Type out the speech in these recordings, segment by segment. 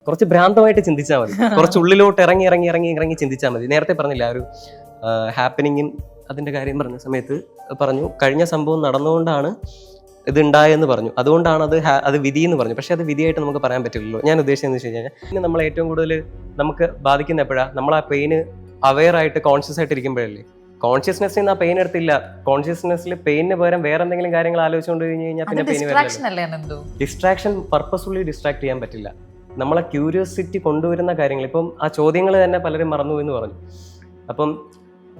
കുറച്ച് ഭ്രാന്തമായിട്ട് ചിന്തിച്ചാൽ മതി, കുറച്ച് ഉള്ളിലോട്ട് ഇറങ്ങി ചിന്തിച്ചാൽ മതി. നേരത്തെ പറഞ്ഞില്ല ഒരു ഹാപ്പനിങ്ങും അതിന്റെ കാര്യം പറഞ്ഞ സമയത്ത് പറഞ്ഞു കഴിഞ്ഞ സംഭവം നടന്നുകൊണ്ടാണ് ഇത് ഉണ്ടായെന്ന് പറഞ്ഞു, അതുകൊണ്ടാണ് അത് വിധി എന്ന് പറഞ്ഞു. പക്ഷെ അത് വിധിയായിട്ട് നമുക്ക് പറയാൻ പറ്റില്ലല്ലോ. ഞാൻ ഉദ്ദേശിച്ചതെന്ന് വെച്ച് കഴിഞ്ഞാൽ പിന്നെ നമ്മൾ ഏറ്റവും കൂടുതൽ നമുക്ക് ബാധിക്കുന്ന എപ്പോഴാണ് നമ്മൾ ആ പെയിന് അവെയർ ആയിട്ട് കോൺഷ്യസ് ആയിട്ട് ഇരിക്കുമ്പോഴല്ലേ. കോൺഷ്യസ്നെസ്സിൽ നിന്ന് ആ പെയിൻ എടുത്തില്ല, കോൺഷ്യസ്നെസ്സിൽ പെയിന് പകരം വേറെ എന്തെങ്കിലും കാര്യങ്ങൾ ആലോചിച്ചുകൊണ്ട് കഴിഞ്ഞ് കഴിഞ്ഞാൽ പിന്നെ പെയിൻ വരില്ല. ഡിസ്ട്രാക്ഷൻ പർപ്പസ്ഫുള്ളി ഡിസ്ട്രാക്ട് ചെയ്യാൻ പറ്റില്ല. നമ്മളെ ക്യൂരിയോസിറ്റി കൊണ്ടുവരുന്ന കാര്യങ്ങൾ, ഇപ്പം ആ ചോദ്യങ്ങൾ തന്നെ പലരും മറന്നു എന്ന് പറഞ്ഞു. അപ്പം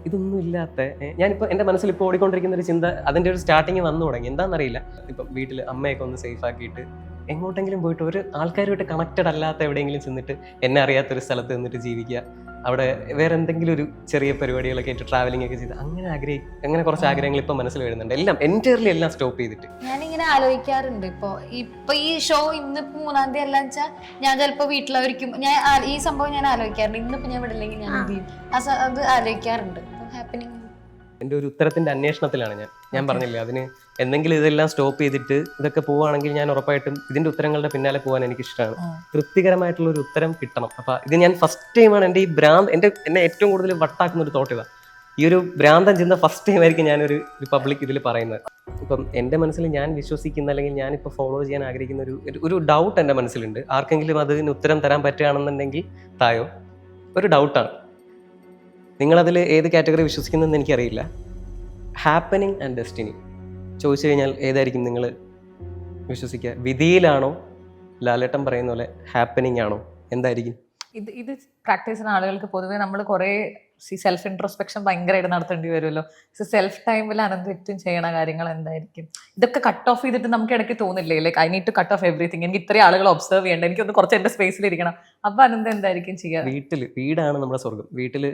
ഇതൊന്നും ഇല്ലാത്ത ഞാനിപ്പോൾ എൻ്റെ മനസ്സിൽ ഇപ്പോൾ ഓടിക്കൊണ്ടിരിക്കുന്ന ഒരു ചിന്ത അതിൻ്റെ ഒരു സ്റ്റാർട്ടിങ് വന്നു തുടങ്ങി. എന്താണെന്നറിയില്ല, ഇപ്പം വീട്ടിൽ അമ്മയൊക്കെ ഒന്ന് സേഫ് ആക്കിയിട്ട് എങ്ങോട്ടെങ്കിലും പോയിട്ട് ഒരു ആൾക്കാരുമായിട്ട് കണക്റ്റഡ് അല്ലാത്ത എവിടെയെങ്കിലും ചെന്നിട്ട് എന്നെ അറിയാത്തൊരു സ്ഥലത്ത് നിന്നിട്ട് ജീവിക്കുക, അവിടെ വേറെ എന്തെങ്കിലും ഒരു ചെറിയ പരിപാടികളൊക്കെ ആയിട്ട് ട്രാവലിംഗ് ഒക്കെ ചെയ്ത് അങ്ങനെ കുറച്ച് ആഗ്രഹങ്ങൾ ഇപ്പൊ മനസ്സിൽ വരുന്നുണ്ട്. എല്ലാം എൻറ്റയർലി എല്ലാം സ്റ്റോപ്പ് ചെയ്തിട്ട് ഞാനിങ്ങനെ ആലോചിക്കാറുണ്ട്. ഇപ്പൊ ഈ ഷോ ഇന്നിപ്പോ 3-ാം തീയതി അല്ല വെച്ചാൽ ഞാൻ ചിലപ്പോ വീട്ടിലായിരിക്കും. ഞാൻ ഈ സംഭവം ഞാൻ ആലോചിക്കാറുണ്ട്. ഇന്നിപ്പോ ഞാൻ വിടില്ലെങ്കിൽ ഞാൻ അത് ആലോചിക്കാറുണ്ട്. ഹാപ്പനിങ് എൻ്റെ ഒരു ഉത്തരത്തിന്റെ അന്വേഷണത്തിലാണ് ഞാൻ പറഞ്ഞില്ലേ, അതിന് എന്തെങ്കിലും ഇതെല്ലാം സ്റ്റോപ്പ് ചെയ്തിട്ട് ഇതൊക്കെ പോവുകയാണെങ്കിൽ ഞാൻ ഉറപ്പായിട്ടും ഇതിന്റെ ഉത്തരങ്ങളുടെ പിന്നാലെ പോകാൻ എനിക്ക് ഇഷ്ടമാണ്. തൃപ്തികരമായിട്ടുള്ള ഒരു ഉത്തരം കിട്ടണം. അപ്പൊ ഇത് ഞാൻ ഫസ്റ്റ് ടൈമാണ് എൻ്റെ ഈ എന്നെ ഏറ്റവും കൂടുതൽ വട്ടാക്കുന്ന ഒരു തോട്ട് ഇതാ. ഈ ഒരു ഭ്രാന്തൻ ചിന്ത ഫസ്റ്റ് ടൈം ആയിരിക്കും ഞാനൊരു പബ്ലിക് ഇതിൽ പറയുന്നത്. ഇപ്പം എൻ്റെ മനസ്സിൽ ഞാൻ വിശ്വസിക്കുന്ന അല്ലെങ്കിൽ ഞാനിപ്പോൾ ഫോളോ ചെയ്യാൻ ആഗ്രഹിക്കുന്ന ഒരു ഡൗട്ട് എൻ്റെ മനസ്സിലുണ്ട്. ആർക്കെങ്കിലും അതിന് ഉത്തരം തരാൻ പറ്റുകയാണെന്നുണ്ടെങ്കിൽ തായോ, ഒരു ഡൗട്ടാണ്. നിങ്ങളതിൽ ഏത് കാറ്റഗറി വിശ്വസിക്കുന്നതെന്ന് എനിക്കറിയില്ല. ഹാപ്പനിങ് ആൻഡ് ഡെസ്റ്റിനി ചോദിച്ചു കഴിഞ്ഞാൽ ഏതായിരിക്കും നിങ്ങൾ വിശ്വസിക്കുക? വിധിയിലാണോ, ലാലേട്ടൻ പറയുന്ന പോലെ ഹാപ്പനിങ് ആണോ, എന്തായിരിക്കും? ഇത് പ്രാക്ടീസ് ചെയ്യുന്ന ആളുകൾക്ക് പൊതുവെ നമ്മൾ കുറേ സെൽഫ് ഇൻട്രോസ്പെക്ഷൻ ഭയങ്കരമായിട്ട് നടത്തേണ്ടി വരുമല്ലോ. സെൽഫ് ടൈമിൽ അനന്തം ചെയ്യണ കാര്യങ്ങൾ എന്തായിരിക്കും? ഇതൊക്കെ കട്ട് ഓഫ് ചെയ്തിട്ട് നമുക്ക് ഇടയ്ക്ക് തോന്നില്ലേ, like I need to cut off everything, എനിക്ക് ഇത്രയും ആളുകൾ ഒബ്സർവ് ചെയ്യണ്ട, എനിക്കൊന്ന് കുറച്ച് എൻ്റെ സ്പേസിൽ ഇരിക്കണം. അപ്പൊ അനന്തം എന്തായിരിക്കും ചെയ്യുക? വീടാണ് നമ്മുടെ സ്വർഗം. വീട്ടിൽ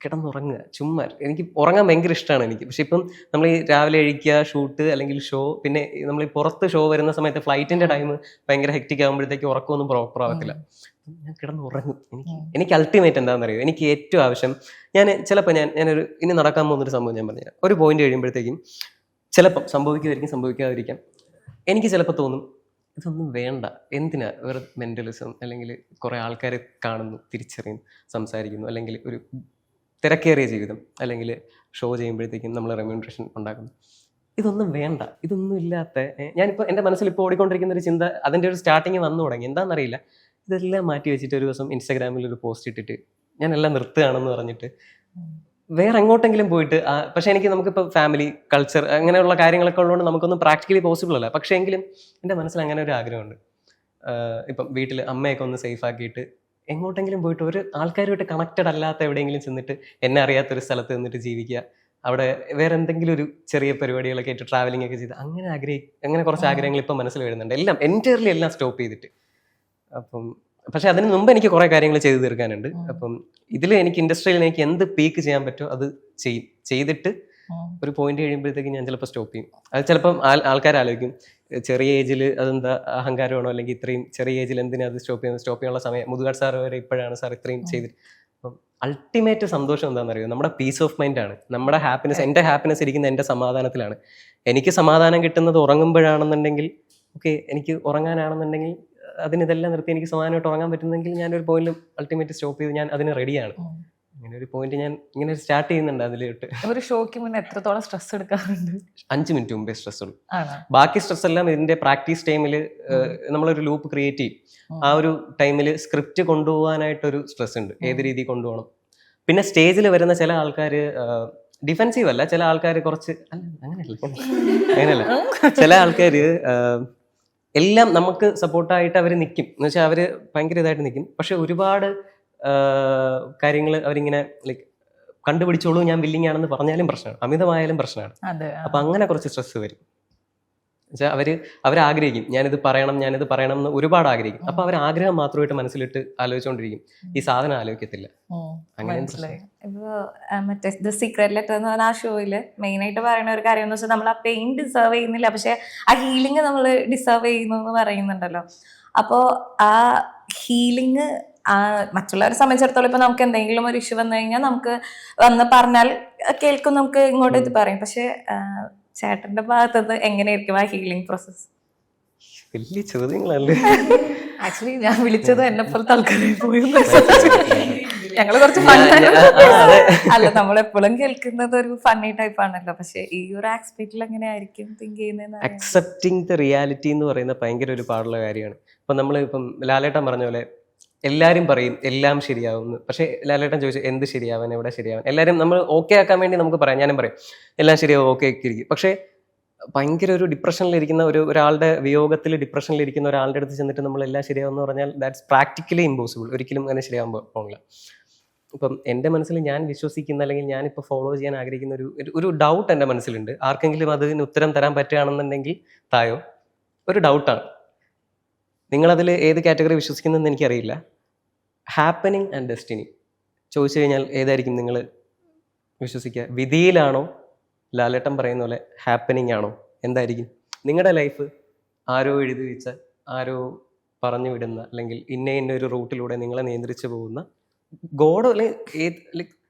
കിടന്നുറങ്ങുക, ചുമ്മാ. എനിക്ക് ഉറങ്ങാൻ ഭയങ്കര ഇഷ്ടമാണ് എനിക്ക്. പക്ഷെ ഇപ്പം നമ്മൾ ഈ രാവിലെ എഴുതിക്കുക, ഷൂട്ട് അല്ലെങ്കിൽ ഷോ, പിന്നെ നമ്മൾ ഈ പുറത്ത് ഷോ വരുന്ന സമയത്ത് ഫ്ലൈറ്റിന്റെ ടൈം ഭയങ്കര ഹെക്റ്റിക് ആകുമ്പോഴത്തേക്ക് ഉറക്കമൊന്നും പ്രോപ്പർ ആവത്തില്ല. ഞാൻ കിടന്നുറങ്ങും. എനിക്ക് അൾട്ടിമേറ്റ് എന്താണെന്ന് അറിയോ, എനിക്ക് ഏറ്റവും ആവശ്യം, ചിലപ്പോൾ ഞാനൊരു ഇനി നടക്കാൻ പോകുന്നൊരു സംഭവം ഞാൻ പറഞ്ഞുതരാം. ഒരു പോയിന്റ് കഴിയുമ്പോഴത്തേക്കും ചിലപ്പം സംഭവിക്കാതിരിക്കാം. എനിക്ക് ചിലപ്പോൾ തോന്നും ഇതൊന്നും വേണ്ട, എന്തിനാ വെറുതെ മെന്റലിസം, അല്ലെങ്കിൽ കുറെ ആൾക്കാരെ കാണുന്നു, തിരിച്ചറിയുന്നു, സംസാരിക്കുന്നു, അല്ലെങ്കിൽ ഒരു തിരക്കേറിയ ജീവിതം, അല്ലെങ്കിൽ ഷോ ചെയ്യുമ്പോഴത്തേക്കും നമ്മൾ റെമ്യൂണറേഷൻ ഉണ്ടാക്കുന്നു. ഇതൊന്നും വേണ്ട, ഇതൊന്നും ഇല്ലാത്ത ഞാനിപ്പോൾ എൻ്റെ മനസ്സിൽ ഇപ്പോൾ ഓടിക്കൊണ്ടിരിക്കുന്ന ഒരു ചിന്ത അതിൻ്റെ ഒരു സ്റ്റാർട്ടിങ് വന്നു തുടങ്ങി. എന്താണെന്നറിയില്ല, ഇതെല്ലാം മാറ്റി വെച്ചിട്ട് ഒരു ദിവസം ഇൻസ്റ്റാഗ്രാമിൽ ഒരു പോസ്റ്റ് ഇട്ടിട്ട് ഞാൻ എല്ലാം നിർത്തുകയാണെന്ന് പറഞ്ഞിട്ട് വേറെ എങ്ങോട്ടെങ്കിലും പോയിട്ട്. പക്ഷെ നമുക്കിപ്പോൾ ഫാമിലി കൾച്ചർ അങ്ങനെയുള്ള കാര്യങ്ങളൊക്കെ ഉള്ളതുകൊണ്ട് നമുക്കൊന്നും പ്രാക്ടിക്കലി പോസിബിൾ അല്ല. പക്ഷേ എങ്കിലും എൻ്റെ മനസ്സിൽ അങ്ങനെ ഒരു ആഗ്രഹമുണ്ട്. ഇപ്പം വീട്ടിൽ അമ്മയൊക്കെ ഒന്ന് സേഫ് ആക്കിയിട്ട് എങ്ങോട്ടെങ്കിലും പോയിട്ട് ഒരു ആൾക്കാരുമായിട്ട് കണക്റ്റഡ് അല്ലാത്ത എവിടെയെങ്കിലും ചെന്നിട്ട് എന്നെ അറിയാത്തൊരു സ്ഥലത്ത് നിന്നിട്ട് ജീവിക്കുക, അവിടെ വേറെ എന്തെങ്കിലും ഒരു ചെറിയ പരിപാടികളൊക്കെ ആയിട്ട് ട്രാവലിംഗ് ഒക്കെ ചെയ്ത് അങ്ങനെ കുറച്ച് ആഗ്രഹങ്ങൾ ഇപ്പം മനസ്സിൽ വരുന്നുണ്ട്. എല്ലാം എൻറ്റയർലി എല്ലാം സ്റ്റോപ്പ് ചെയ്തിട്ട്. അപ്പം പക്ഷെ അതിന് മുമ്പ് എനിക്ക് കുറെ കാര്യങ്ങൾ ചെയ്തു തീർക്കാനുണ്ട്. അപ്പം ഇതിൽ എനിക്ക് ഇൻഡസ്ട്രിയിൽ എനിക്ക് എന്ത് പീക്ക് ചെയ്യാൻ പറ്റുമോ അത് ചെയ്തിട്ട് ഒരു പോയിന്റ് കഴിയുമ്പോഴത്തേക്ക് ഞാൻ ചിലപ്പോൾ സ്റ്റോപ്പ് ചെയ്യും. അത് ചിലപ്പം ആൾക്കാർ ആലോചിക്കും ചെറിയ ഏജിൽ അതെന്താ അഹങ്കാരമാണോ, അല്ലെങ്കിൽ ഇത്രയും ചെറിയ ഏജിൽ എന്തിനാ അത് സ്റ്റോപ്പ് ചെയ്യാനുള്ള സമയം. മുതുകാട് സാർ വരെ ഇപ്പോഴാണ് സാർ ഇത്രയും ചെയ്തിട്ട്. അപ്പം അൾട്ടിമേറ്റ് സന്തോഷം എന്താണെന്ന് അറിയോ, നമ്മുടെ പീസ് ഓഫ് മൈൻഡ് ആണ്, നമ്മുടെ ഹാപ്പിനെസ്. എൻ്റെ ഹാപ്പിനെസ് ഇരിക്കുന്ന എൻ്റെ സമാധാനത്തിലാണ്. എനിക്ക് സമാധാനം കിട്ടുന്നത് ഉറങ്ങുമ്പോഴാണെന്നുണ്ടെങ്കിൽ ഓക്കെ, എനിക്ക് ഉറങ്ങാനാണെന്നുണ്ടെങ്കിൽ അതിനിതെല്ലാം നിർത്തി എനിക്ക് സമാധാനമായിട്ട് ഉറങ്ങാൻ പറ്റുന്നെങ്കിൽ ഞാനൊരു പോയിന്റിൽ അൾട്ടിമേറ്റ് സ്റ്റോപ്പ് ചെയ്ത് ഞാൻ അതിന് റെഡിയാണ്. അങ്ങനെ ഒരു പോയിന്റ് ഞാൻ ഇങ്ങനെ സ്റ്റാർട്ട് ചെയ്യുന്നുണ്ട്. അതിലോട്ട് ഒരു ഷോയ്ക്ക് മുന്നേ എത്രത്തോളം സ്ട്രെസ് എടുക്കാറുണ്ട്? 5 മിനിറ്റ് മുമ്പേ സ്ട്രെസ് ഉള്ളൂ. ബാക്കി സ്ട്രെസ് എല്ലാം ഇതിന്റെ പ്രാക്ടീസ് ടൈമിൽ നമ്മളൊരു ലൂപ്പ് ക്രിയേറ്റ് ചെയ്യും. ആ ഒരു ടൈമിൽ സ്ക്രിപ്റ്റ് കൊണ്ടുപോകാനായിട്ടൊരു സ്ട്രെസ് ഉണ്ട്, ഏത് രീതിയിൽ കൊണ്ടുപോകണം. പിന്നെ സ്റ്റേജിൽ വരുന്ന ചില ആൾക്കാർ ഡിഫെൻസീവ് അല്ല, ചില ആൾക്കാർ കുറച്ച് അങ്ങനെയല്ല ചില ആൾക്കാർ എല്ലാം നമുക്ക് സപ്പോർട്ടായിട്ട് അവർ നിൽക്കും. എന്ന് വെച്ചാൽ അവർ ഭയങ്കര ഇതായിട്ട് നിൽക്കും. പക്ഷെ ഒരുപാട് കാര്യങ്ങൾ അവരിങ്ങനെ ലൈക്ക് കണ്ടുപിടിച്ചോളൂ ഞാൻ വില്ലിങ് ആണെന്ന് പറഞ്ഞാലും പ്രശ്നമാണ്, അമിതമായാലും പ്രശ്നമാണ്. അപ്പൊ അങ്ങനെ കുറച്ച് സ്ട്രെസ് വരും. വെച്ചാൽ അവരാഗ്രഹിക്കും ഞാനിത് പറയണം എന്ന് ഒരുപാട് ആഗ്രഹിക്കും. അപ്പൊ അവർ ആഗ്രഹം മാത്രമായിട്ട് മനസ്സിലിട്ട് ആലോചിച്ചുകൊണ്ടിരിക്കും, ഈ സാധനം ആലോചിക്കത്തില്ല. അങ്ങനെ മറ്റേ ദ സീക്രട്ട് ലെറ്റർ എന്ന് പറഞ്ഞ ആ ഷോയില് മെയിൻ ആയിട്ട് പറയുന്ന ഒരു കാര്യം എന്ന് വെച്ചാൽ നമ്മൾ ആ പെയിൻ ഡിസേർവ് ചെയ്യുന്നില്ല, പക്ഷെ ആ ഹീലിംഗ് നമ്മൾ ഡിസേർവ് ചെയ്യുന്നു എന്ന് പറയുന്നുണ്ടല്ലോ. അപ്പോ ആ ഹീലിംഗ് മറ്റുള്ളവരെ സംബന്ധിച്ചിടത്തോളം ഇപ്പൊ നമുക്ക് എന്തെങ്കിലും ഒരു ഇഷ്യൂ വന്നു കഴിഞ്ഞാൽ നമുക്ക് വന്ന് പറഞ്ഞാൽ കേൾക്കും, നമുക്ക് ഇങ്ങോട്ട് ഇത് പറയും. പക്ഷെ ചേട്ടന്റെ ഭാഗത്തുനിന്ന് എങ്ങനെയായിരിക്കും ആ ഹീലിംഗ് പ്രോസസ്? വലിയ ചോദ്യങ്ങളല്ലേ. ആക്ച്വലി ഞാൻ വിളിച്ചത് എന്നെ പോലത്തെ ആൾക്കാരെ പോയി ഞങ്ങള് കുറച്ച് fun അല്ല നമ്മളെപ്പോഴും കേൾക്കുന്നത് ഒരു ഫണ്ണി ടൈപ്പ് ആണല്ലോ, പക്ഷെ ഈ ഒരു ആസ്പെക്റ്റിൽ എങ്ങനെയായിരിക്കും തിങ്ക് ചെയ്യുന്നത്? അക്സെപ്റ്റിംഗ് ദ റിയാലിറ്റി എന്ന് പറയുന്ന ഭയങ്കര ഒരു പാടുള്ള കാര്യമാണ്. ഇപ്പം നമ്മൾ ഇപ്പം ലാലേട്ടൻ പറഞ്ഞ പോലെ എല്ലാവരും പറയും എല്ലാം ശരിയാവുന്നു, പക്ഷേ ലാലേട്ടൻ ചോദിച്ചു എന്ത് ശരിയാവാൻ, എവിടെ ശരിയാവാൻ, എല്ലാവരും നമ്മൾ ഓക്കെ ആക്കാൻ വേണ്ടി നമുക്ക് പറയാം, ഞാനും പറയും എല്ലാം ശരിയാവും, ഓക്കെ ആക്കിയിരിക്കും. പക്ഷേ ഭയങ്കര ഒരു ഡിപ്രഷനിലിരിക്കുന്ന ഒരാളുടെ വിയോഗത്തിൽ ഡിപ്രഷനിലിരിക്കുന്ന ഒരാളുടെ അടുത്ത് ചെന്നിട്ട് നമ്മൾ എല്ലാം ശരിയാവുമെന്ന് പറഞ്ഞാൽ ദാറ്റ്സ് പ്രാക്ടിക്കലി ഇമ്പോസിബിൾ. ഒരിക്കലും അങ്ങനെ ശരിയാവാൻ പോകില്ല. ഇപ്പം എൻ്റെ മനസ്സിൽ ഞാൻ വിശ്വസിക്കുന്ന അല്ലെങ്കിൽ ഞാനിപ്പോൾ ഫോളോ ചെയ്യാൻ ആഗ്രഹിക്കുന്ന ഒരു ഡൗട്ട് എൻ്റെ മനസ്സിലുണ്ട്. ആർക്കെങ്കിലും അതിന് ഉത്തരം തരാൻ പറ്റുകയാണെന്നുണ്ടെങ്കിൽ തായോ. ഒരു ഡൗട്ടാണ്, നിങ്ങളതിൽ ഏത് കാറ്റഗറി വിശ്വസിക്കുന്നതെന്ന് എനിക്കറിയില്ല. ഹാപ്പനിങ് ആൻഡ് ഡെസ്റ്റിനി ചോദിച്ചു കഴിഞ്ഞാൽ ഏതായിരിക്കും നിങ്ങൾ വിശ്വസിക്കുക? വിധിയിലാണോ, ലാലേട്ടൻ പറയുന്ന പോലെ ഹാപ്പനിങ് ആണോ? എന്തായിരിക്കും നിങ്ങളുടെ ലൈഫ്? ആരോ എഴുതി വെച്ച, ആരോ പറഞ്ഞു വിടുന്ന, അല്ലെങ്കിൽ ഇന്ന ഒരു റൂട്ടിലൂടെ നിങ്ങളെ നിയന്ത്രിച്ചു പോകുന്ന ഗോഡോ അല്ലെങ്കിൽ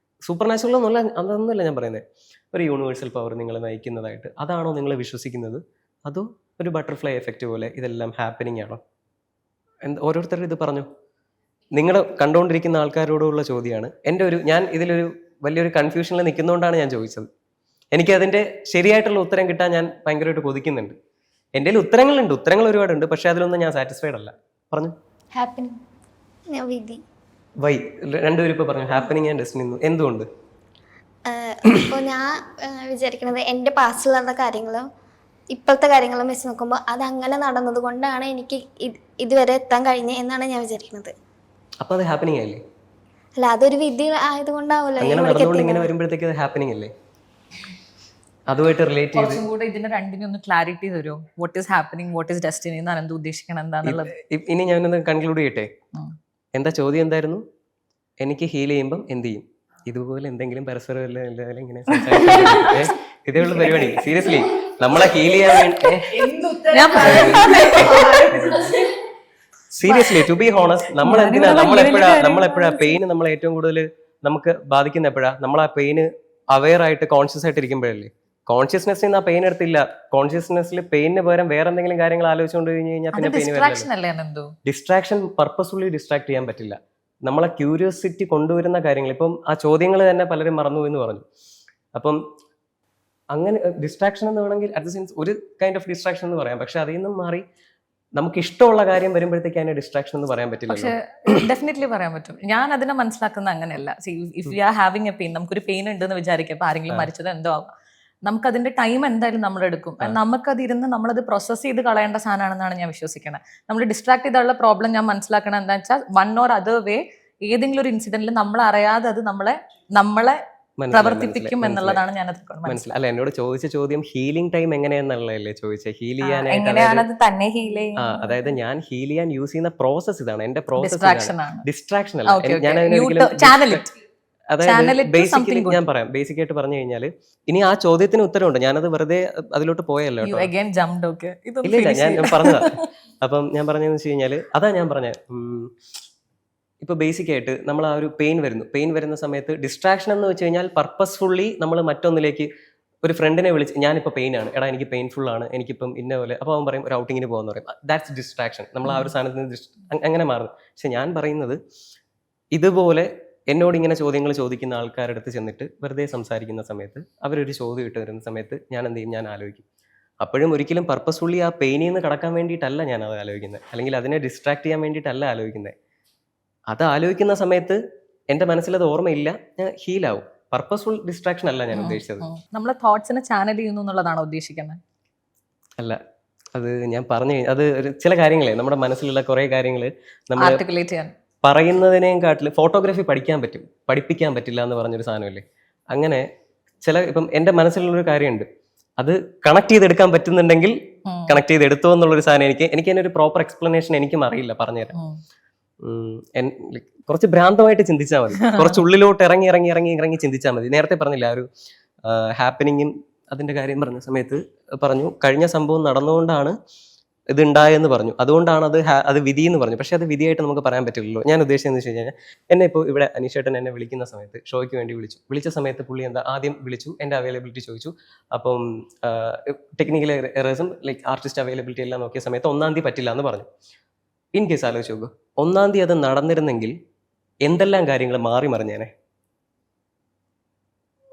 സൂപ്പർ നാച്ചുറൽ എന്നുള്ള അതൊന്നുമല്ല ഞാൻ പറയുന്നത്, ഒരു യൂണിവേഴ്സൽ പവർ നിങ്ങളെ നയിക്കുന്നതായിട്ട്, അതാണോ നിങ്ങൾ വിശ്വസിക്കുന്നത്? അതോ ഒരു ബട്ടർഫ്ലൈ എഫക്റ്റ് പോലെ ഇതെല്ലാം ഹാപ്പനിങ് ആണോ? ഓരോരുത്തരും ഇത് പറഞ്ഞു. നിങ്ങൾ കണ്ടുകൊണ്ടിരിക്കുന്ന ആൾക്കാരോടുള്ള ചോദ്യമാണ്. ഞാൻ ഇതിലൊരു വലിയൊരു കൺഫ്യൂഷനിൽ നിൽക്കുന്നതുകൊണ്ടാണ് ഞാൻ ചോദിച്ചത്. എനിക്കതിൻ്റെ ശരിയായിട്ടുള്ള ഉത്തരം കിട്ടാൻ ഞാൻ ഭയങ്കരമായിട്ട് കൊതിക്കുന്നുണ്ട്. എൻ്റെ കയ്യിൽ ഉത്തരങ്ങൾ ഒരുപാടുണ്ട്, പക്ഷെ അതിലൊന്നും ഞാൻ സാറ്റിസ്ഫൈഡ് അല്ല. പറഞ്ഞു വിധി. വൈ രണ്ടുപേരും ഇപ്പോൾ പറഞ്ഞു ഹാപ്പനിങ് ആൻഡ് ഡെസ്റ്റിനി. എന്തുകൊണ്ട്? ഇപ്പോൾ ഞാൻ വിചാരിക്കുന്നത് എൻ്റെ പാസ്റ്റിലുള്ള കാര്യങ്ങളും ഇപ്പോഴത്തെ കാര്യങ്ങളും വെച്ച് നോക്കുമ്പോൾ അതങ്ങനെ നടന്നത് കൊണ്ടാണ് എനിക്ക് ഇതുവരെ എത്താൻ കഴിഞ്ഞത് എന്നാണ് ഞാൻ വിചാരിക്കുന്നത്. അപ്പോൾ അത് ഹാപ്പനിങ് ആയില്ലേ? അല്ല, അതൊരു വിധി ആയതുകൊണ്ടാവില്ല അങ്ങനെ നടന്നുകൊണ്ട് ഇങ്ങനെ വരുമ്പോഴത്തേക്ക് അത് ഹാപ്പനിങ് അല്ലേ? അതുമായിട്ട് റിലേറ്റ് ചെയ്ത് കുറച്ചും കൂടെ ഇതിന്റെ രണ്ടിനും ഒന്ന് ക്ലാരിറ്റി തരുമോ? What is happening, what is destiny എന്നാണ് എന്ത് ഉദ്ദേശിക്കണം എന്താണെന്നുള്ളത്. ഇനി ഞാനൊന്ന് കൺക്ലൂഡ് ചെയ്യട്ടെ. എന്താ ചോദ്യം എന്തായിരുന്നു? എനിക്ക് ഹീൽ ചെയ്യുമ്പം എന്ത് ചെയ്യും? ഇതുപോലെ എന്തെങ്കിലും പരസ്പരം ഇങ്ങനെ ഇതേ ഉള്ള പരിപാടി. സീരിയസ്ലി നമ്മളെ ഹീൽ ചെയ്യാൻ വേണ്ടി, സീരിയസ്ലി ടു ബി ഹോണസ്റ്റ്, നമ്മളെപ്പോഴാ പെയിൻ നമ്മളെ ഏറ്റവും കൂടുതൽ നമുക്ക് ബാധിക്കുന്ന എപ്പോഴാ? നമ്മൾ ആ പെയിന് അവെയർ ആയിട്ട് കോൺഷ്യസ് ആയിട്ട് ഇരിക്കുമ്പോഴല്ലേ. കോൺഷ്യസ്നെസ്സിൽ നിന്ന് ആ പെയിൻ എടുത്തില്ല, കോൺഷ്യസ്നെസ്സിൽ പെയിന് പകരം വേറെ എന്തെങ്കിലും കാര്യങ്ങൾ ആലോചിച്ചുകൊണ്ട് കഴിഞ്ഞ് കഴിഞ്ഞാൽ പിന്നെ പെയിൻ വരില്ല. ഡിസ്ട്രാക്ഷൻ പർപ്പസ്ഫുള്ളി ഡിസ്ട്രാക്ട് ചെയ്യാൻ പറ്റില്ല. നമ്മളെ ക്യൂരിയോസിറ്റി കൊണ്ടുവരുന്ന കാര്യങ്ങൾ, ഇപ്പം ആ ചോദ്യങ്ങൾ തന്നെ പലരും മറന്നു എന്ന് പറഞ്ഞു. അപ്പം അങ്ങനെ ഡിസ്ട്രാക്ഷൻ എന്ന് വേണമെങ്കിൽ അറ്റ് ദ സെൻസ് ഒരു കൈൻഡ് ഓഫ് ഡിസ്ട്രാക്ഷൻ എന്ന് പറയാം. പക്ഷെ അതിൽ നിന്നും മാറി നമുക്ക് ഇഷ്ടമുള്ള കാര്യം വരുമ്പോഴത്തേക്ക് അതിനെ ഡിസ്ട്രാക്ഷൻ എന്ന് പറയാൻ പറ്റില്ല. പക്ഷേ ഡെഫിനറ്റ്ലി പറയാൻ പറ്റും. ഞാൻ അതിനെ മനസ്സിലാക്കുന്ന അങ്ങനെയല്ല. If you are having A pain, നമുക്കൊരു പെയിൻ ഉണ്ടെന്ന് വിചാരിക്കുക, ഇപ്പൊ ആരെങ്കിലും മരിച്ചത് എന്തോ ആവാം, നമുക്കതിന്റെ ടൈം എന്തായാലും നമ്മളെടുക്കും. നമുക്കതിരുന്ന് നമ്മളത് പ്രോസസ്സ് ചെയ്ത് കളയേണ്ട സാധനമാണെന്നാണ് ഞാൻ വിശ്വസിക്കുന്നത്. നമ്മൾ ഡിസ്ട്രാക്ട് ചെയ്തുള്ള പ്രോബ്ലം ഞാൻ മനസ്സിലാക്കണം എന്താ വെച്ചാൽ, വൺ ഓർ അതർ വേ ഏതെങ്കിലും ഒരു ഇൻസിഡന്റിൽ നമ്മൾ അറിയാതെ അത് നമ്മളെ പ്രവർത്തിപ്പിക്കും എന്നുള്ളതാണ് ഞാൻ മനസ്സിലായി. അല്ല, എന്നോട് ചോദിച്ച ചോദ്യം ഹീലിംഗ് ടൈം എങ്ങനെയാന്നുള്ളതല്ലേ ചോദിച്ചത്? ഹീൽ ചെയ്യാനായിട്ട്, അതായത് ഞാൻ ഹീൽ ചെയ്യാൻ യൂസ് ചെയ്യുന്ന പ്രോസസ് ഇതാണ്. എന്റെ പ്രോസസ് ഡിസ്ട്രാക്ഷൻ അല്ല. അതായത് ബേസിക്കലി ഞാൻ പറയാം, ബേസിക് ആയിട്ട് പറഞ്ഞു കഴിഞ്ഞാൽ, ഇനി ആ ചോദ്യത്തിന് ഉത്തരവുണ്ട്. ഞാനത് വെറുതെ അതിലോട്ട് പോയല്ലോ. ഇല്ല, ഞാൻ പറഞ്ഞതാ. അപ്പം ഞാൻ പറഞ്ഞതെന്ന് വെച്ച് കഴിഞ്ഞാല്, അതാ ഞാൻ പറഞ്ഞത്. ഇപ്പൊ ബേസിക് ആയിട്ട് നമ്മൾ ആ ഒരു പെയിൻ വരുന്ന സമയത്ത് ഡിസ്ട്രാക്ഷൻ എന്ന് വെച്ച് കഴിഞ്ഞാൽ പർപ്പസ്ഫുള്ളി നമ്മൾ മറ്റൊന്നിലേക്ക്, ഒരു ഫ്രണ്ടിനെ വിളിച്ച് ഞാനിപ്പോൾ പെയിനാണ്, എടാ എനിക്ക് പെയിൻഫുൾ ആണ്, എനിക്കിപ്പം ഇന്ന പോലെ, അപ്പോൾ അവൻ പറയും ഒരു ഔട്ടിങ്ങിന് പോകാന്ന് പറയും. That's distraction. നമ്മൾ ആ ഒരു സാധനത്തിന് അങ്ങനെ മാറുന്നു. പക്ഷെ ഞാൻ പറയുന്നത്, ഇതുപോലെ എന്നോട് ഇങ്ങനെ ചോദ്യങ്ങൾ ചോദിക്കുന്ന ആൾക്കാരുടെ അടുത്ത് ചെന്നിട്ട് വെറുതെ സംസാരിക്കുന്ന സമയത്ത്, അവരൊരു ചോദ്യം ഇട്ട് വരുന്ന സമയത്ത് ഞാൻ എന്ത് ചെയ്യും? ഞാൻ ആലോചിക്കും. അപ്പോഴും ഒരിക്കലും പർപ്പസ്ഫുള്ളി ആ പെയിനിൽ നിന്ന് കടക്കാൻ വേണ്ടിയിട്ടല്ല ഞാൻ അത് ആലോചിക്കുന്നത്, അല്ലെങ്കിൽ അതിനെ ഡിസ്ട്രാക്ട് ചെയ്യാൻ വേണ്ടിയിട്ടല്ല ആലോചിക്കുന്നത്. അത് ആലോചിക്കുന്ന സമയത്ത് എൻ്റെ മനസ്സിലത് ഓർമ്മയില്ല, ഞാൻ ഹീലാവും. പർപ്പസ്ഫുൾ ഡിസ്ട്രാക്ഷൻ അല്ല ഞാൻ ഉദ്ദേശിച്ചത്. നമ്മളെ തോട്ട്സിനെ ചാനൽ ചെയ്യുന്നു എന്നുള്ളതാണോ ഉദ്ദേശിക്കുന്നത്? അല്ല, അത് ഞാൻ പറഞ്ഞു കഴിഞ്ഞാൽ അത് ചില കാര്യങ്ങളെ നമ്മുടെ മനസ്സിലുള്ള കുറേ കാര്യങ്ങൾ നമ്മൾ ആർട്ടിക്കുലേറ്റ് ചെയ്യാൻ പറയുന്നതിനേയും കാട്ടിൽ ഫോട്ടോഗ്രാഫി പഠിപ്പിക്കാൻ പറ്റില്ല എന്ന് പറഞ്ഞൊരു സാധനമല്ലേ. അങ്ങനെ ഇപ്പം എൻ്റെ മനസ്സിലുള്ളൊരു കാര്യമുണ്ട്, അത് കണക്ട് ചെയ്തെടുക്കാൻ പറ്റുന്നുണ്ടെങ്കിൽ കണക്ട് ചെയ്തെടുത്തോ എന്നുള്ളൊരു സാധനം എനിക്ക് അതിനൊരു പ്രോപ്പർ എക്സ്പ്ലനേഷൻ എനിക്കും അറിയില്ല, പറഞ്ഞുതരാം. കുറച്ച് ഭ്രാന്തമായിട്ട് ചിന്തിച്ചാൽ മതി, കുറച്ച് ഉള്ളിലോട്ട് ഇറങ്ങി ചിന്തിച്ചാൽ മതി. നേരത്തെ പറഞ്ഞില്ല, ഒരു ഹാപ്പനിങ്ങും അതിന്റെ കാര്യം പറഞ്ഞ സമയത്ത് പറഞ്ഞു, കഴിഞ്ഞ സംഭവം നടന്നുകൊണ്ടാണ് ഇത് ഉണ്ടായെന്ന് പറഞ്ഞു, അതുകൊണ്ടാണ് അത് വിധി എന്ന് പറഞ്ഞു. പക്ഷെ അത് വിധിയായിട്ട് നമുക്ക് പറയാൻ പറ്റില്ലല്ലോ. ഞാൻ ഉദ്ദേശിച്ചതെന്ന് വെച്ച് കഴിഞ്ഞാൽ, എന്നെ ഇപ്പോൾ ഇവിടെ അനീഷേട്ടൻ എന്നെ വിളിക്കുന്ന സമയത്ത്, ഷോയ്ക്ക് വേണ്ടി വിളിച്ച സമയത്ത് പുള്ളി ആദ്യം വിളിച്ചു, എൻ്റെ അവൈലബിലിറ്റി ചോദിച്ചു. അപ്പം ടെക്നിക്കൽ എറേഴ്സും ലൈക്ക് ആർട്ടിസ്റ്റ് അവൈലബിലിറ്റി എല്ലാം നോക്കിയ സമയത്ത് 1-ാം തീയതി പറ്റില്ല എന്ന് പറഞ്ഞു. ഇൻ കേസ് ആലോചിച്ച് നോക്കൂ, 1-ാം തീയതി അത് നടന്നിരുന്നെങ്കിൽ എന്തെല്ലാം കാര്യങ്ങൾ മാറി മറിഞ്ഞേനെ.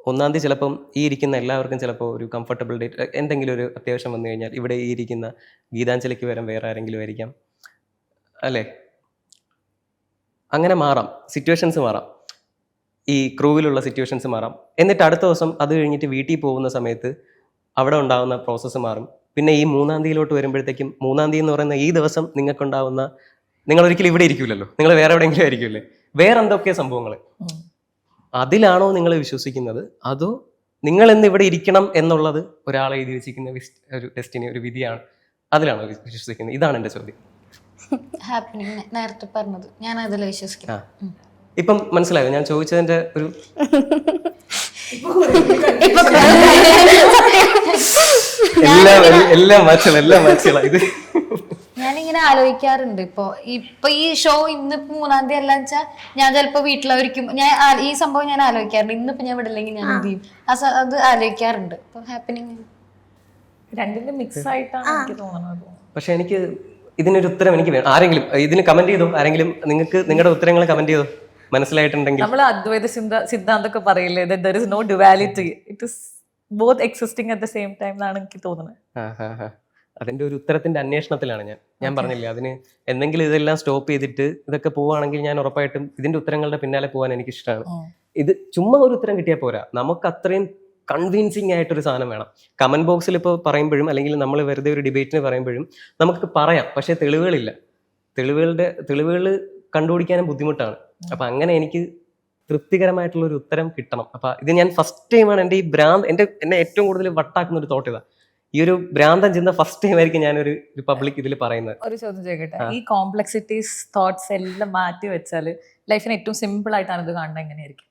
1-ാം തീയതി ചിലപ്പം ഈ ഇരിക്കുന്ന എല്ലാവർക്കും ചിലപ്പോൾ ഒരു കംഫർട്ടബിൾ ഡേറ്റ്, എന്തെങ്കിലും ഒരു അത്യാവശ്യം വന്നു കഴിഞ്ഞാൽ ഇവിടെ ഈ ഇരിക്കുന്ന ഗീതാഞ്ജലിക്ക് വരാൻ വേറെ ആരെങ്കിലും ആയിരിക്കാം അല്ലേ. അങ്ങനെ മാറാം, സിറ്റുവേഷൻസ് മാറാം, ഈ ക്രൂവിലുള്ള സിറ്റുവേഷൻസ് മാറാം. എന്നിട്ട് അടുത്ത ദിവസം അത് കഴിഞ്ഞിട്ട് വീട്ടിൽ പോകുന്ന സമയത്ത് അവിടെ ഉണ്ടാകുന്ന പ്രോസസ്സ് മാറും. പിന്നെ ഈ 3-ാം തീയതിയിലോട്ട് വരുമ്പോഴത്തേക്കും 3-ാം തീയതി എന്ന് പറയുന്ന ഈ ദിവസം നിങ്ങൾക്കുണ്ടാവുന്ന, നിങ്ങൾ ഒരിക്കലും ഇവിടെ ഇരിക്കില്ലല്ലോ, നിങ്ങൾ വേറെ എവിടെയെങ്കിലും ആയിരിക്കുമല്ലേ, വേറെ എന്തൊക്കെ സംഭവങ്ങൾ. അതിലാണോ നിങ്ങൾ വിശ്വസിക്കുന്നത്, അതോ നിങ്ങൾ എന്ന് ഇവിടെ ഇരിക്കണം എന്നുള്ളത് ഒരാളെ എഴുതി വെച്ചിരിക്കുന്ന ഒരു ഡെസ്റ്റിനി, ഒരു വിധിയാണ്, അതിലാണോ വിശ്വസിക്കുന്നത്? ഇതാണ് എൻ്റെ ചോദ്യം. ഹാപ്പനിങ് നേരത്തെ പറഞ്ഞത് ഞാൻ അതിൽ വിശ്വസിക്കുന്നു. ഇപ്പം മനസ്സിലായോ ഞാൻ ചോദിച്ചതിന്റെ ഒരു എല്ലാം മാച്ചുള്ള ഇത്. ഞാനിങ്ങനെ ആലോചിക്കാറുണ്ട് ഇപ്പൊ ഈ ഷോ ഇന്നിപ്പോ 3-ാം തീയതി അല്ല വെച്ചാൽ ഞാൻ ചിലപ്പോ വീട്ടിലായിരിക്കും. ഈ സംഭവം ഞാൻ ആലോചിക്കാറുണ്ട്. ഇന്നിപ്പോ ഞാൻ വിടില്ലെങ്കിൽ ഞാൻ എന്ത് ചെയ്യും, അത് ആലോചിക്കാറുണ്ട്. ഇപ്പൊ ഹാപ്പനിങ് രണ്ടിന്റെ മിക്സ് ആയിട്ടാണ് എനിക്ക് തോന്നുന്നത്. പക്ഷെ എനിക്ക് ഇതിനൊരു ഉത്തരം എനിക്ക് വേണം. ആരെങ്കിലും ഇതിന് കമന്റ് ചെയ്തോ, ആരെങ്കിലും നിങ്ങൾക്ക് നിങ്ങളുടെ ഉത്തരങ്ങൾ കമന്റ് ചെയ്തോ മനസ്സിലായിട്ടുണ്ടെങ്കിൽ. നമ്മൾ അദ്വൈത സിദ്ധാന്തമൊക്കെ പറയില്ലേ, there is no duality, it is both existing at the same time എന്നാണ് എനിക്ക് തോന്നുന്നത്. അതിന്റെ ഒരു ഉത്തരത്തിന്റെ അന്വേഷണത്തിലാണ് ഞാൻ പറഞ്ഞില്ലേ, അതിന് എന്തെങ്കിലും ഇതെല്ലാം സ്റ്റോപ്പ് ചെയ്തിട്ട് ഇതൊക്കെ പോവുകയാണെങ്കിൽ ഞാൻ ഉറപ്പായിട്ടും ഇതിന്റെ ഉത്തരങ്ങളുടെ പിന്നാലെ പോകാൻ എനിക്ക് ഇഷ്ടമാണ്. ഇത് ചുമ്മാ ഒരു ഉത്തരം കിട്ടിയാൽ പോരാ, നമുക്ക് അത്രയും കൺവിൻസിങ് ആയിട്ടൊരു സാധനം വേണം. കമന്റ് ബോക്സിൽ ഇപ്പോൾ പറയുമ്പോഴും അല്ലെങ്കിൽ നമ്മൾ വെറുതെ ഒരു ഡിബേറ്റിന് പറയുമ്പോഴും നമുക്ക് പറയാം, പക്ഷേ തെളിവുകളില്ല. തെളിവുകൾ കണ്ടുപിടിക്കാനും ബുദ്ധിമുട്ടാണ്. അപ്പൊ അങ്ങനെ എനിക്ക് തൃപ്തികരമായിട്ടുള്ള ഒരു ഉത്തരം കിട്ടണം. അപ്പൊ ഇത് ഞാൻ ഫസ്റ്റ് ടൈമാണ് എൻ്റെ ഈ എന്നെ ഏറ്റവും കൂടുതൽ വട്ടാക്കുന്ന ഒരു തോട്ട് ഇതാ. ഈ ഒരു ഭ്രാന്തൻ ചിന്ത ഫസ്റ്റ് ടൈം ആയിരിക്കും ഞാനൊരു പബ്ലിക് ഇതിൽ പറയുന്നത്. ഒരു ചോദ്യം ചോദിക്കട്ടെ, ഈ കോംപ്ലക്സിറ്റീസ് തോട്ട്സ് എല്ലാം മാറ്റി വെച്ചാല് ലൈഫിന് ഏറ്റവും സിമ്പിൾ ആയിട്ടാണ് ഇത് കാണുന്നത്, എങ്ങനെയായിരിക്കും?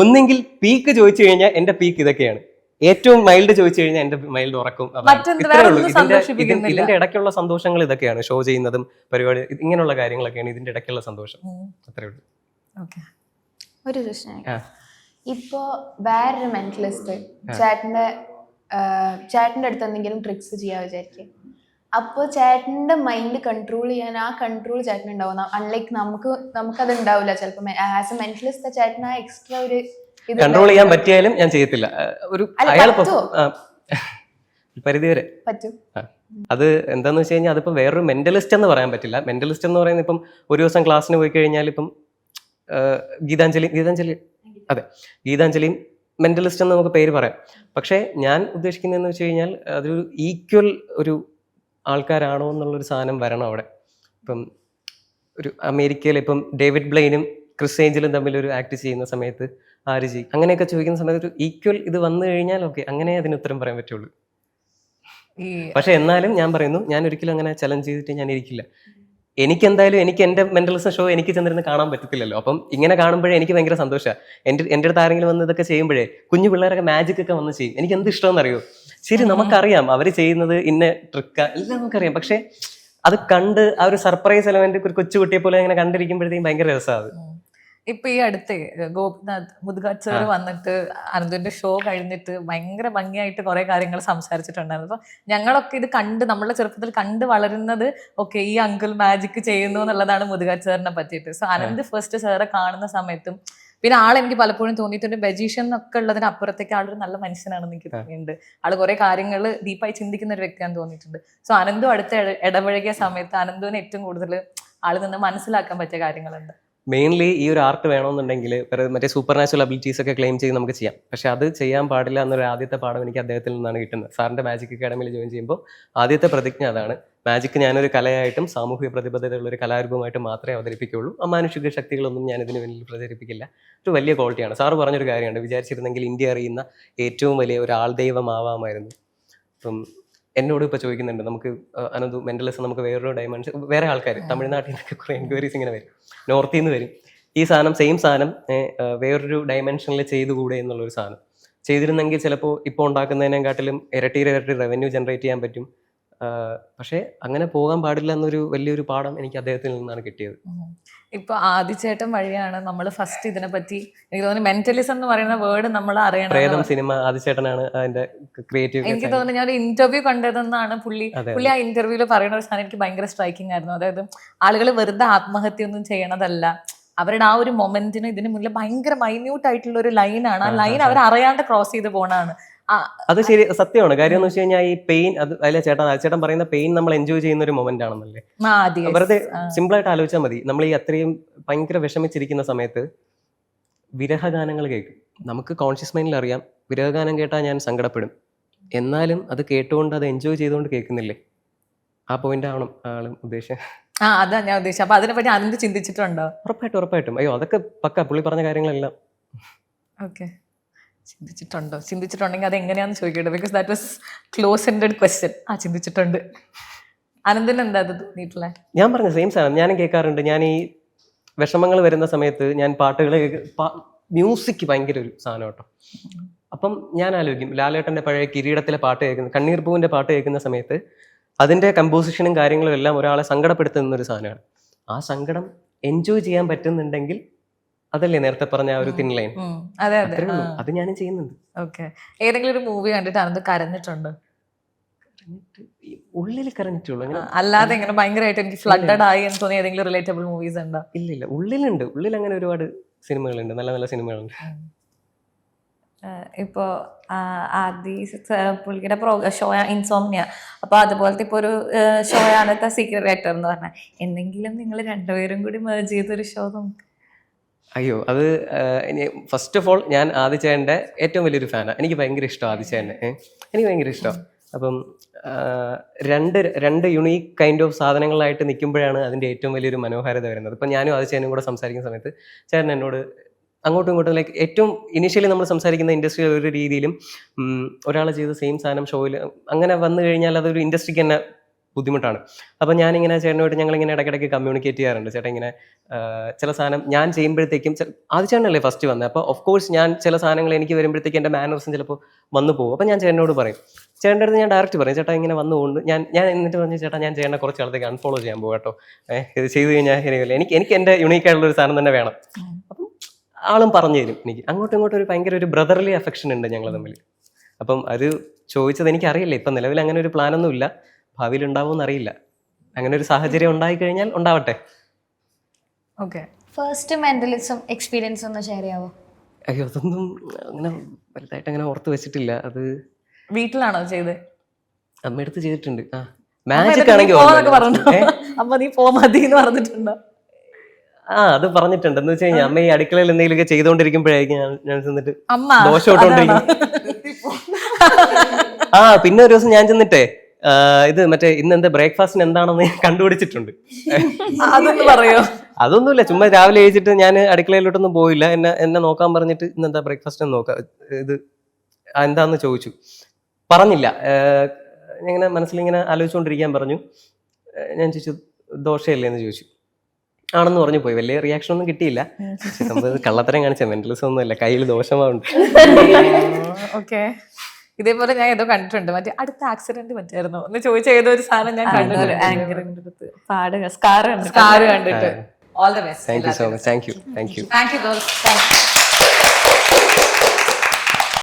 ഒന്നെങ്കിൽ പീക്ക് ചോദിച്ചു കഴിഞ്ഞാൽ എന്റെ പീക്ക് ഇതൊക്കെയാണ്, ഏറ്റവും മൈൽഡ് ചോദിച്ചു കഴിഞ്ഞാൽ എന്റെ മൈൽഡ് ഉറക്കും. ഇതിന്റെ ഇടയ്ക്കുള്ള സന്തോഷങ്ങൾ ഇതൊക്കെയാണ്, ഷോ ചെയ്യുന്നതും പരിപാടി ഇങ്ങനെയുള്ള കാര്യങ്ങളൊക്കെയാണ് ഇതിന്റെ ഇടയ്ക്കുള്ള സന്തോഷം. അത്രേ ഉള്ളൂ. ഒരു പ്രശ്നം, ഇപ്പോ വേറൊരു മെന്റലിസ്റ്റ് ചേട്ടന്റെ അടുത്ത് എന്തെങ്കിലും ട്രിക്സ് ചെയ്യാ വിചാരിക്കുക, അപ്പോൾ ചേട്ടന്റെ മൈൻഡ് കൺട്രോൾ ചെയ്യാൻ ആ കൺട്രോൾ ചേട്ടൻ ഉണ്ടാവുന്ന, അൺലൈക്ക് നമുക്കത് ഉണ്ടാവില്ല ചിലപ്പോൾ. ആസ് എ മെന്റലിസ്റ്റ് ചേട്ടൻ ആ എക്സ്ട്രാ ഒരു കൺട്രോൾ ചെയ്യാൻ പറ്റിയാലും ഞാൻ ചെയ്യത്തില്ല. ഒരു പരിധി വരെ പറ്റും. അത് എന്താന്ന് വെച്ച് കഴിഞ്ഞാൽ അതിപ്പോ വേറൊരു മെന്റലിസ്റ്റ് എന്ന് പറയാൻ പറ്റില്ല. മെന്റലിസ്റ്റ് എന്ന് പറയുന്നത് ഇപ്പം ഒരു ദിവസം ക്ലാസ്സിന് പോയി കഴിഞ്ഞാൽ ഇപ്പം ഗീതാഞ്ജലിയും മെന്റലിസ്റ്റ് എന്ന് നമുക്ക് പേര് പറയാം. പക്ഷേ ഞാൻ ഉദ്ദേശിക്കുന്നതെന്ന് വെച്ച് കഴിഞ്ഞാൽ അതൊരു ഈക്വൽ ഒരു ആൾക്കാരാണോ എന്നുള്ളൊരു സാധനം വരണം അവിടെ. ഇപ്പം ഒരു അമേരിക്കയിൽ ഇപ്പം ഡേവിഡ് ബ്ലെയിനും ക്രിസ് ഏഞ്ചലും തമ്മിൽ ഒരു ആക്ട് ചെയ്യുന്ന സമയത്ത് ആര് ചെയ്യും അങ്ങനെയൊക്കെ ചോദിക്കുന്ന സമയത്ത് ഒരു ഈക്വൽ ഇത് വന്നു കഴിഞ്ഞാൽ ഓക്കെ, അങ്ങനെ അതിന് ഉത്തരം പറയാൻ പറ്റുള്ളൂ. പക്ഷെ എന്നാലും ഞാൻ പറയുന്നു, ഞാൻ ഒരിക്കലും അങ്ങനെ ചലഞ്ച് ചെയ്തിട്ട് ഞാൻ ഇരിക്കില്ല. എനിക്ക് എൻ്റെ മെന്റലിസം ഷോ എനിക്ക് ചെന്നിരുന്ന് കാണാൻ പറ്റത്തില്ലല്ലോ. അപ്പം ഇങ്ങനെ കാണുമ്പോഴേ എനിക്ക് ഭയങ്കര സന്തോഷമാണ്. എൻ്റെ അടുത്ത് ആരെങ്കിലും വന്ന് ഇതൊക്കെ ചെയ്യുമ്പോഴേ, കുഞ്ഞു പിള്ളേരൊക്കെ മാജിക് ഒക്കെ വന്ന് ചെയ്യും, എനിക്ക് എന്ത് ഇഷ്ടമെന്ന് അറിയോ? ശരി, നമുക്കറിയാം അവർ ചെയ്യുന്നത് ഇന്ന ട്രിക്ക എല്ലാം നമുക്കറിയാം. പക്ഷെ അത് കണ്ട് ആ ഒരു സർപ്രൈസ് എലമെന്റ് ഒരു കൊച്ചുകുട്ടിയെ പോലെ അങ്ങനെ കണ്ടിരിക്കുമ്പോഴത്തേക്കും ഭയങ്കര രസമാണ്. ഇപ്പൊ ഈ അടുത്ത് ഗോപിനാഥ് മുതുകാട് സാർ വന്നിട്ട് അനന്തുവിന്റെ ഷോ കഴിഞ്ഞിട്ട് ഭയങ്കര ഭംഗിയായിട്ട് കുറെ കാര്യങ്ങൾ സംസാരിച്ചിട്ടുണ്ടായിരുന്നു. അപ്പൊ ഞങ്ങളൊക്കെ ഇത് കണ്ട് നമ്മളെ ചെറുപ്പത്തിൽ കണ്ട് വളരുന്നത് ഓക്കെ ഈ അങ്കിൾ മാജിക് ചെയ്യുന്നു എന്നുള്ളതാണ് മുതുകാട് സാറിനെ പറ്റിയിട്ട്. സോ അനന്ത് ഫസ്റ്റ് സാറെ കാണുന്ന സമയത്തും പിന്നെ ആളെനിക്ക് പലപ്പോഴും തോന്നിയിട്ടുണ്ട് ബജീഷ്യൻ എന്നൊക്കെ ഉള്ളതിന് അപ്പുറത്തേക്ക് ആളൊരു നല്ല മനുഷ്യനാണെന്ന് എനിക്ക് തോന്നിയിട്ടുണ്ട്. ആള് കുറെ കാര്യങ്ങൾ ഡീപ്പായി ചിന്തിക്കുന്ന ഒരു വ്യക്തിയാണെന്ന് തോന്നിയിട്ടുണ്ട്. സോ അനന്തും അടുത്ത് ഇടപഴകിയ സമയത്ത് അനന്തുവിന് ഏറ്റവും കൂടുതൽ ആള് നിന്ന് മനസ്സിലാക്കാൻ പറ്റിയ കാര്യങ്ങളുണ്ട്. മെയിൻലി ഈ ഒരു ആർട്ട് വേണമെന്നുണ്ടെങ്കിൽ മറ്റേ സൂപ്പർ നാച്ചുറൽ അബിലിറ്റീസ് ഒക്കെ ക്ലെയിം ചെയ്ത് നമുക്ക് ചെയ്യാം. പക്ഷെ അത് ചെയ്യാൻ പാടില്ല എന്നൊരു ആദ്യത്തെ പാഠം എനിക്ക് അദ്ദേഹത്തിൽ നിന്നാണ് കിട്ടുന്നത്. സാറിന്റെ മാജിക് അക്കാഡമിയിൽ ജോയിൻ ചെയ്യുമ്പോൾ ആദ്യത്തെ പ്രതിജ്ഞ അതാണ്, മാജിക് ഞാനൊരു കലയായിട്ടും സാമൂഹിക പ്രതിബദ്ധതയുള്ള ഒരു കലാരൂപമായിട്ട് മാത്രമേ അവതരിപ്പിക്കുകയുള്ളൂ. അമാനുഷിക ശക്തികളൊന്നും ഞാൻ ഇതിന് വേണ്ടി പ്രചരിപ്പിക്കില്ല. ഒരു വലിയ ക്വാളിറ്റിയാണ്. സാറ് പറഞ്ഞൊരു കാര്യമുണ്ട്, വിചാരിച്ചിരുന്നെങ്കിൽ ഇന്ത്യ അറിയുന്ന ഏറ്റവും വലിയ ഒരു ആൾദൈവമാവാമായിരുന്നു. അപ്പം എന്നോട് ഇപ്പോൾ ചോദിക്കുന്നുണ്ട്, നമുക്ക് അനന്തു മെന്റലിസം നമുക്ക് വേറൊരു ഡയമെൻഷൻ, വേറെ ആൾക്കാർ തമിഴ്നാട്ടിൽ നിന്നൊക്കെ കുറേ എൻക്വയറീസ് ഇങ്ങനെ വരും, നോർത്തിൽ നിന്ന് വരും, ഈ സാധനം സെയിം സാധനം വേറൊരു ഡയമെൻഷനിൽ ചെയ്തുകൂടെ എന്നുള്ളൊരു സാധനം ചെയ്തിരുന്നെങ്കിൽ ചിലപ്പോൾ ഇപ്പോൾ ഉണ്ടാക്കുന്നതിനെക്കാട്ടിലും ഇരട്ടി റവന്യൂ ജനറേറ്റ് ചെയ്യാൻ പറ്റും. പക്ഷേ അങ്ങനെ പോകാൻ പാടില്ല എന്നൊരു വലിയൊരു പാഠം എനിക്ക് അദ്ദേഹത്തിൽ നിന്നാണ് കിട്ടിയത്. ഇപ്പൊ ആദിച്ചേട്ടൻ വഴിയാണ് നമ്മൾ ഫസ്റ്റ് ഇതിനെ പറ്റി എനിക്ക് തോന്നുന്നു മെന്റലിസം എന്ന് പറയുന്ന വേർഡ് നമ്മൾ അറിയണം. പ്രേതം സിനിമ ആദിച്ചേട്ടനാണ് അതിന്റെ ക്രിയേറ്റീവ്. എനിക്ക് തോന്നുന്നു ഞാൻ ഒരു ഇന്റർവ്യൂ കണ്ടതെന്നാണ് പുള്ളി ആ ഇന്റർവ്യൂല് പറയുന്ന ഒരു സാധനം എനിക്ക് ഭയങ്കര സ്ട്രൈക്കിംഗ് ആയിരുന്നു. അതായത് ആളുകൾ വെറുതെ ആത്മഹത്യ ഒന്നും ചെയ്യണതല്ല, അവരുടെ ആ ഒരു മൊമെന്റിന് ഇതിന് മുന്നിൽ ഭയങ്കര മൈന്യൂട്ട് ആയിട്ടുള്ള ഒരു ലൈനാണ്. ആ ലൈൻ അവർ അറിയാണ്ട് ക്രോസ് ചെയ്ത് പോണാണ്. അത് ശരി, സത്യമാണ്. കാര്യം എന്ന് വെച്ച് കഴിഞ്ഞാൽ ഈ പെയിൻ, അത് അല്ലെ ചേട്ടൻ പറയുന്ന പെയിൻ നമ്മൾ എൻജോയ് ചെയ്യുന്ന ഒരു മൊമെന്റ് ആണെന്നല്ലേ. വെറുതെ സിമ്പിൾ ആയിട്ട് ആലോചിച്ചാൽ മതി. നമ്മൾ ഈ അത്രയും ഭയങ്കര വിഷമിച്ചിരിക്കുന്ന സമയത്ത് വിരഹഗാനങ്ങൾ കേൾക്കും. നമുക്ക് കോൺഷ്യസ് മൈൻഡിൽ അറിയാം വിരഹഗാനം കേട്ടാൽ ഞാൻ സങ്കടപ്പെടും, എന്നാലും അത് കേട്ടുകൊണ്ട് അത് എൻജോയ് ചെയ്തുകൊണ്ട് കേൾക്കുന്നില്ലേ. ആ പോയിന്റ് ആണ് ആളും ഉദ്ദേശം. അതാ ഞാൻ ഉദ്ദേശിച്ചത്. അപ്പൊ അതിനെപ്പറ്റി അനന്ത് ചിന്തിച്ചിട്ടുണ്ടോ? ഉറപ്പായിട്ടും. അയ്യോ, അതൊക്കെ പക്ക പുള്ളി പറഞ്ഞ കാര്യങ്ങളെല്ലാം. ഓക്കെ, ചിന്തിച്ചിട്ടുണ്ടെങ്കിൽ അത് എങ്ങനെയാന്ന് ചോദിക്കട്ടെ, because that was close ended question. ചിന്തിച്ചിട്ടുണ്ട്. അനന്തിന് എന്താ അത് തോന്നിയിട്ടുള്ള? ഞാൻ പറഞ്ഞ സെയിം സാധനം ഞാനും കേൾക്കാറുണ്ട്. ഞാൻ ഈ വിഷമങ്ങൾ വരുന്ന സമയത്ത് ഞാൻ പാട്ടുകൾ മ്യൂസിക് ഭയങ്കര ഒരു സാധനം കേട്ടോ. അപ്പം ഞാൻ ആലോചിക്കും ലാലേട്ടൻ്റെ പഴയ കിരീടത്തിലെ പാട്ട് കേൾക്കുന്ന, കണ്ണീർ പൂവിൻ്റെ പാട്ട് കേൾക്കുന്ന സമയത്ത് അതിൻ്റെ കമ്പോസിഷനും കാര്യങ്ങളും എല്ലാം ഒരാളെ സങ്കടപ്പെടുത്തുന്ന ഒരു സാധനമാണ്. ആ സങ്കടം എൻജോയ് ചെയ്യാൻ പറ്റുന്നുണ്ടെങ്കിൽ അതല്ലേ നേരത്തെ പറഞ്ഞ ആ ഒരു തിൻ ലൈൻ. അത് ഞാനും ചെയ്യുന്നുണ്ട്. ഓക്കെ, ഏതെങ്കിലും ഒരു മൂവി കണ്ടിട്ട് അനന്ത് കരഞ്ഞിട്ടുണ്ടോ? ഉള്ളിൽ കരഞ്ഞിട്ടുള്ളൂ, അങ്ങനെ അല്ലാതെ ഇങ്ങനെ ഭയങ്കരമായിട്ട് എനിക്ക് ഫ്ലഡഡ് ആയി എന്ന് തോന്നിയ ഏതെങ്കിലും റിലേറ്റബിൾ മൂവീസ് ഉണ്ടോ? ഇല്ല, ഉള്ളിലുണ്ട്. ഉള്ളിൽ അങ്ങനെ ഒരുപാട് സിനിമകളുണ്ട്, നല്ല നല്ല സിനിമകളുണ്ട്. ഇപ്പോൾ ആദി പുള്ളിയുടെ ഷോ ഇൻസോംനിയ, അപ്പോൾ അതുപോലത്തെ ഇപ്പോൾ ഒരു ഷോ ആണ് ദ സീക്രട്ട് ലെറ്റർ എന്ന് പറഞ്ഞാൽ. എന്തെങ്കിലും നിങ്ങൾ രണ്ടുപേരും കൂടി മേർജ് ചെയ്തൊരു ഷോ നമുക്ക്? അയ്യോ, അത് ഫസ്റ്റ് ഓഫ് ഓൾ ഞാൻ ആദിച്ചേട്ടൻ്റെ ഏറ്റവും വലിയൊരു ഫാനാണ്. എനിക്ക് ഭയങ്കര ഇഷ്ടമാണ് ആദിച്ചേട്ടനെ. എനിക്ക് ഭയങ്കര ഇഷ്ടമാണ്. അപ്പം രണ്ട് യുണീക്ക് കൈൻഡ് ഓഫ് സാധനങ്ങളായിട്ട് നിൽക്കുമ്പോഴാണ് അതിൻ്റെ ഏറ്റവും വലിയൊരു മനോഹാരിത വരുന്നത്. ഇപ്പം ഞാനും ആദിച്ചേട്ടനും കൂടെ സംസാരിക്കുന്ന സമയത്ത് ചേട്ടൻ എന്നോട് അങ്ങോട്ടും ഇങ്ങോട്ടും ലൈക്ക് ഏറ്റവും ഇനീഷ്യലി നമ്മൾ സംസാരിക്കുന്ന ഇൻഡസ്ട്രിയിൽ ഒരു രീതിയിലും ഒരാൾ ചെയ്ത സെയിം സാധനം ഷോയിൽ അങ്ങനെ വന്നു കഴിഞ്ഞാൽ അതൊരു ഇൻഡസ്ട്രിക്ക് തന്നെ ബുദ്ധിമുട്ടാണ്. അപ്പം ഞാനിങ്ങനെ ചേട്ടനോട്ട് ഞങ്ങളിങ്ങനെ ഇടയ്ക്കിടയ്ക്ക് കമ്മ്യൂണിക്കേറ്റ് ചെയ്യാറുണ്ട്. ചേട്ടൻ ഇങ്ങനെ ചില സാധനം ഞാൻ ചെയ്യുമ്പോഴത്തേക്കും ആദ്യചേട്ടനല്ലേ ഫസ്റ്റ് വന്നത്, അപ്പോൾ ഓഫ് കോഴ്സ് ഞാൻ ചില സാധനങ്ങൾ എനിക്ക് വരുമ്പോഴത്തേക്കും എൻ്റെ മാനേഴ്സും ചിലപ്പോൾ വന്നു പോകും. അപ്പം ഞാൻ ചേട്ടനോട് പറയും, ചേട്ടൻ്റെ അടുത്ത് ഞാൻ ഡയറക്റ്റ് പറയും, ചേട്ടാ ഇങ്ങനെ വന്നു പോകുന്നു. ഞാൻ എന്നിട്ട് പറഞ്ഞു, ചേട്ടാ ഞാൻ ചേട്ടനെ കുറച്ച് ആളത്തേക്ക് അൺഫോളോ ചെയ്യാൻ പോകും കേട്ടോ, ഇത് ചെയ്ത് കഴിഞ്ഞാൽ ശരിയല്ല, എനിക്ക് എൻ്റെ യുണീക്കായിട്ടുള്ളൊരു സാധനം തന്നെ വേണം. അപ്പം ആളും പറഞ്ഞു തരും. എനിക്ക് അങ്ങോട്ടും ഇങ്ങോട്ടും ഒരു ഭയങ്കര ഒരു ബ്രദർലി അഫെക്ഷൻ ഉണ്ട് ഞങ്ങൾ തമ്മിൽ. അപ്പം അത് ചോദിച്ചത് എനിക്കറിയില്ല, ഇപ്പം നിലവിൽ അങ്ങനെ ഒരു പ്ലാനൊന്നും ഇല്ല, ഭാവിയിൽ ഉണ്ടാവുമെന്ന് അറിയില്ല. അങ്ങനെ ഒരു സാഹചര്യം ഉണ്ടായിക്കഴിഞ്ഞാൽ ഉണ്ടാവട്ടെ. ഓക്കെ, ഫസ്റ്റ് മെന്റലിസം എക്സ്പീരിയൻസ് ഒന്ന് ഷെയർ ചെയ്യാവോ? അയ്യോ, അതൊന്നും അങ്ങനെ വലുതായിട്ട് അങ്ങനെ ഓർത്ത് വെച്ചിട്ടില്ല. അത് വീട്ടിലാണോ ചെയ്ത്? അമ്മയടുത്ത് ചെയ്തിട്ടുണ്ട്. മാജിക് ആണെങ്കിൽ അമ്മ നീ പോ മതി എന്ന് പറഞ്ഞിട്ടുണ്ടോ? അത് പറഞ്ഞിട്ടുണ്ട്. എന്ന് വെച്ച് കഴിഞ്ഞാൽ അമ്മ ഈ അടുക്കളയിൽ എന്തെങ്കിലുമൊക്കെ ചെയ്തോണ്ടിരിക്കുമ്പോഴായിരിക്കും ഞാൻ ചെന്നിട്ട് അമ്മ ദോശ ഇട്ടോണ്ടിരിക്കും. പിന്നെ ഒരു ദിവസം ഞാൻ ചെന്നിട്ടേ ഇത് മറ്റേ ഇന്ന് എന്താ ബ്രേക്ക്ഫാസ്റ്റിന് എന്താണെന്ന് കണ്ടുപിടിച്ചിട്ടുണ്ട്. അതൊന്ന് പറയോ? അതൊന്നുമില്ല, ചുമ്മാ രാവിലെ കഴിച്ചിട്ട് ഞാൻ അടുക്കളയിലോട്ടൊന്നും പോയില്ല. എന്നെ നോക്കാൻ പറഞ്ഞിട്ട് ഇന്ന് എന്താ ബ്രേക്ക്ഫാസ്റ്റ് നോക്കാം, ഇത് എന്താന്ന് ചോദിച്ചു, പറഞ്ഞില്ല. ഇങ്ങനെ മനസ്സിലിങ്ങനെ ആലോചിച്ചുകൊണ്ടിരിക്കാൻ പറഞ്ഞു. ഞാൻ ചോദിച്ചു ദോശയല്ലേ എന്ന് ചോദിച്ചു. ആണെന്ന് പറഞ്ഞു പോയി. വലിയ റിയാക്ഷൻ ഒന്നും കിട്ടിയില്ല. നമ്മൾ കള്ളത്തരം കാണിച്ച മെന്റലിസം ഒന്നുമല്ല, കയ്യിൽ ദോഷമാവുണ്ട്. ഓക്കെ, ഇതേപോലെ ഞാൻ ഏതോ കണ്ടിട്ടുണ്ട്, മറ്റേ അടുത്ത ആക്സിഡന്റ് പറ്റായിരുന്നു എന്ന് ചോദിച്ച ഏതോ ഒരു സാധനം ഞാൻ കണ്ടിട്ടുണ്ട്. സ്കാർ കണ്ടിട്ട്. All the best. Thank you so much. Thank you. Thank you.